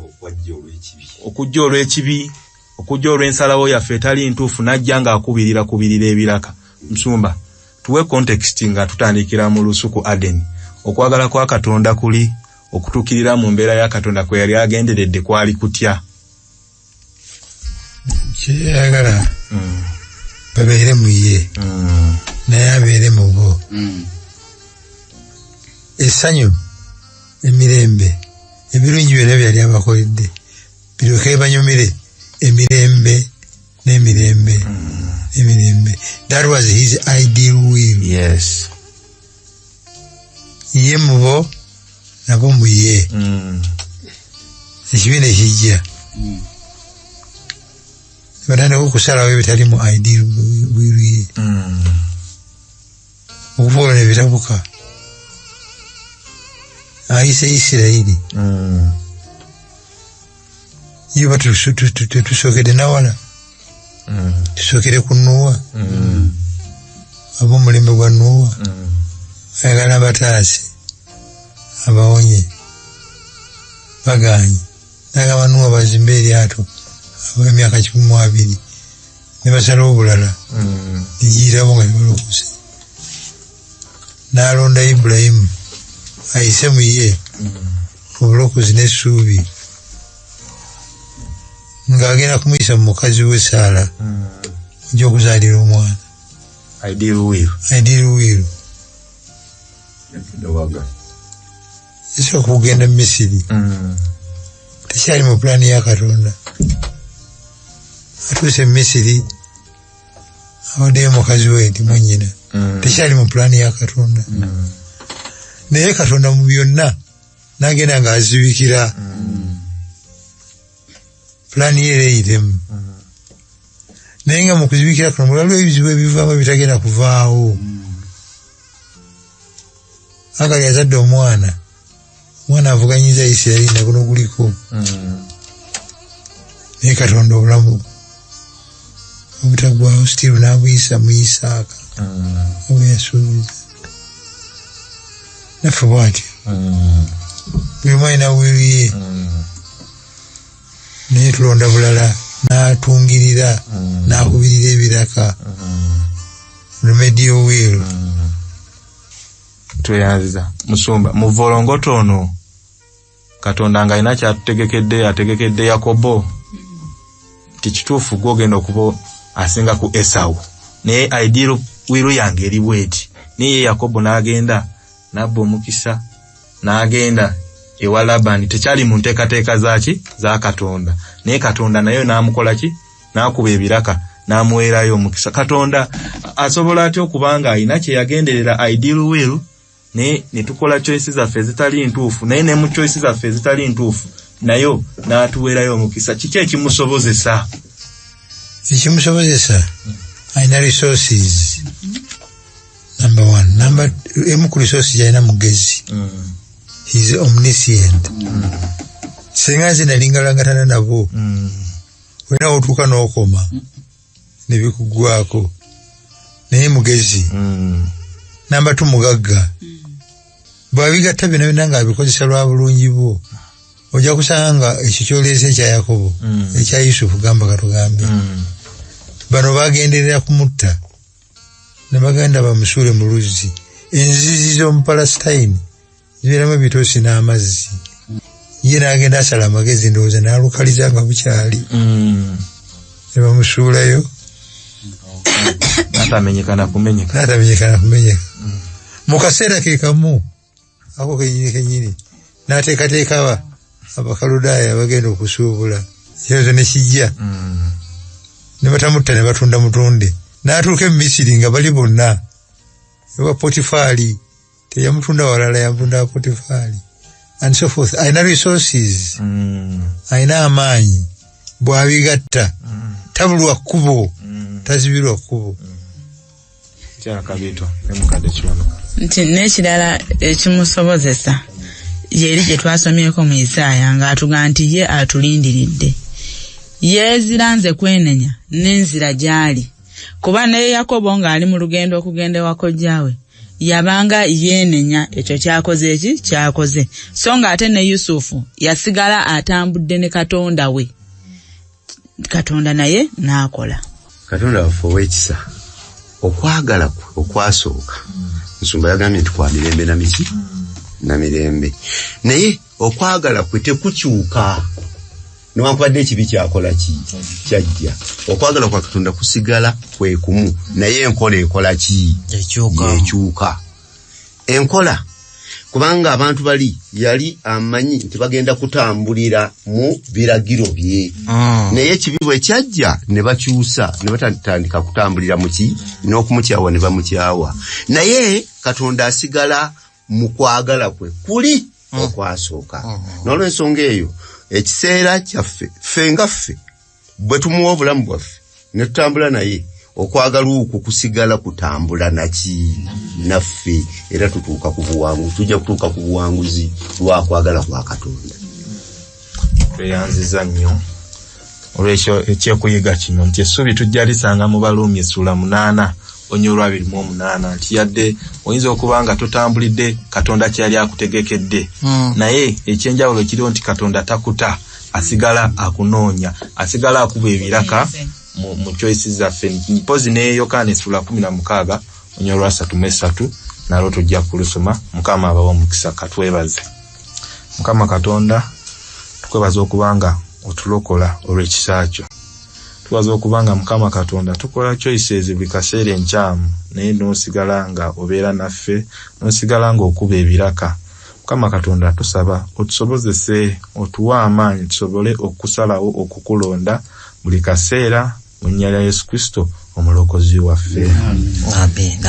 okujja olw'ekibi, okujja olw'ensalawo yaffe etali ntuufu najjanga akubirira ebiraka. Musumba tuwe context nga tutandikira mu lusuku Aden. Okwagala kwa Katonda kuli okutuukirira mu mbeera ya Katonda kwe yali agenderedde kwali kutya? Kyeyagala babeere mu ye naye abeere mu bo. Essanyu, emirembe, ebirungi byonna byali abakoledde biryoke banyumire emirembe n'emirembe. That was his ideal will. Yes. Ye mu bo nabo mu ye. Ekibiina ekijja batandika okusalawo ebitali mu ideal will ye. Okufuula ne bitabuka. Ayise Isirayiri yiba tusookere nawala tusookere ku Nuuwa ab'omulembe gwa Nuuwa ayagala bataase abawonye baganye n'agamba Nuuwa bazimbe eryato ab'emyaka 12 ne basalawo obulala nigiyitabo nga tebalokose n'alonda Ibulayimu ayise mu ye obulokozi n'essuubi ng'agenda kumuyisa mu mukazi we Saala ojja okuzaalira omwana. Ideal will. Esooka okugenda mu Misiri tekyali mu pulaani ya Katonda. Atuuse mu Misiri awaddeyo mukazi we nti mwennyina tekyali mu pulaani ya Katonda. Naye Katonda mu byonna n'agenda ng'azibikira pulaani ye eyitemu. Naye nga mu kuzibikira kuno mulaliwo ebizibu ebivaamu ebitagenda kuvaawo. Agali azadde omwana avuganyiza Isirayiri naguno guliko. naye Katonda obulamu obutagwawo still n'abuyisa mu Isaaka bwe yasuubiza naffe bw'atyo buli omu alina wiru ye naye tulonda bulala n'atungirira n'akubirira ebiraka remedio will tweyanziza Musumba mu volongoto ono Katonda nga alina kyatutegekedde ategekedde Yakobo tikituufu gwogenda okuba asinga ku Esau naye ideal wiru yange eri bweti naye Yakobo n'agenda n'abba omukisa n'agenda ewa Labani tekyali mu nteekateeka zaki za Katonda naye Katonda naye n'amukola ki n'akuba ebiraka n'amuweerayo omukisa. Katonda asobola atya okubanga alina kye yagenderera ideal will naye ne tukola choices zaffe ezitali ntuufu naye ne mu choices zaffe ezitali ntuufu nayo n'atuweerayo omukisa. Kiki ekimusobozesa? Ekimusobozesa alina resources. Number one. Number emu ku resources alina mugezi. He's omniscient. Singa nze lingalangatana nabo wena otuuka n'okoma ne bikugwako naye mugezi. Number two mugagga. Bwabigatta byonna byonna ng'abikozesa lwa bulungi bwo ojja kusanga ekyo kyoleese ekya Yakobo ekya Yusufu gamba katugambe bano bagenderera kumutta ne bagenda bamusuule mu luzzi enzizi z'omu Palestine zibeeramu ebitoosi n'amazzi ye n'agenda asala amagezi ndowooza n'alukaliza nga bukyali ne bamusuulayo n'atamenyekana kumenyeka mu kaseera ke kamu ako kenyini n'ateekateeka Abakaludaaya bagenda okusuubula ekyozo ne kijja ne batamutta ne batunda mutunde n'atuuka e Misiri nga bali bonna ewa Potifaali teyamutunda walala yamutunda Potifaali and so forth. Alina resources alina amaanyi bw'abigatta tabulwa kkubo tazibirwa kkubo. Nti n'ekirala ekimusobozesa yeri gye twasomyeko mu Isaaya ng'atuga nti ye atulindiridde yeeziranze kwenenya n'enzira gy'ali kuba naye Yakobo ng'ali mu lugendo okugenda ewa kojjaawe yabanga yeenenya ekyo kyakoze so ng'ate ne Yusufu yasigala atambudde ne Katonda we Katonda naye n'akola. Katonda waffe ow'ekisa okwagala kwe okwasooka Nsumba yagambye nti kwa mirembe na miki na mirembe naye okwagala kwe tekukyuka newankubadde ekibi kyakola ki kyajja okwagala kwa Katonda kusigala kwe kumu naye enkola ekola ki ekyuka enkola kubanga abantu bali yali amanyi nti bagenda kutambulira mu biragiro bye naye ekibi bwe kyajja ne bakyusa ne batandika kutambulira mu ki n'okumukyawa ne bamukyawa naye Katonda asigala mu kwagala kwe kuli okwasooka n'olw'ensonga eyo ekiseera kyaffe ffe nga ffe bwe tumuwa obulamu bwaffe ne tutambula naye okwagala okwo kusigala kutambula naki naffe era tutuuka ku buwanguzi tujja kutuuka ku buwanguzi lwakwagala kwa Katonda. Tweyanziza nnyo olw'ekyo ekyekuyiga kino nti essuubi tujja lisanga mu Baluumi essula 8 onyolwa 28 nti yadde oyinza okuba nga tutambulidde Katonda kyali akutegekedde naye ekyenjawulo kiriwo nti Katonda takuta asigala akunoonya asigala akuba ebiraka mu choices zaffe mpozi ne Yokaana essula 16 onyolwa 3 nalwo tujja kulusoma. Mukama abawa omukisa katwebaze. Mukama Katonda tukwebaza okubanga otulokola olw'ekisa kyo. Tuwaza okubanga Mukama Katonda tukola choices buli kaseera enkyamu naye n'osigala nga obeera naffe n'osigala nga okuba ebiraka. Mukama Katonda tusaba otusobozese otuwa amaanyi tusobole okusalawo okukulonda buli kaseera mu nnya ya Yesu Kristo omulokozi waffe. Amen.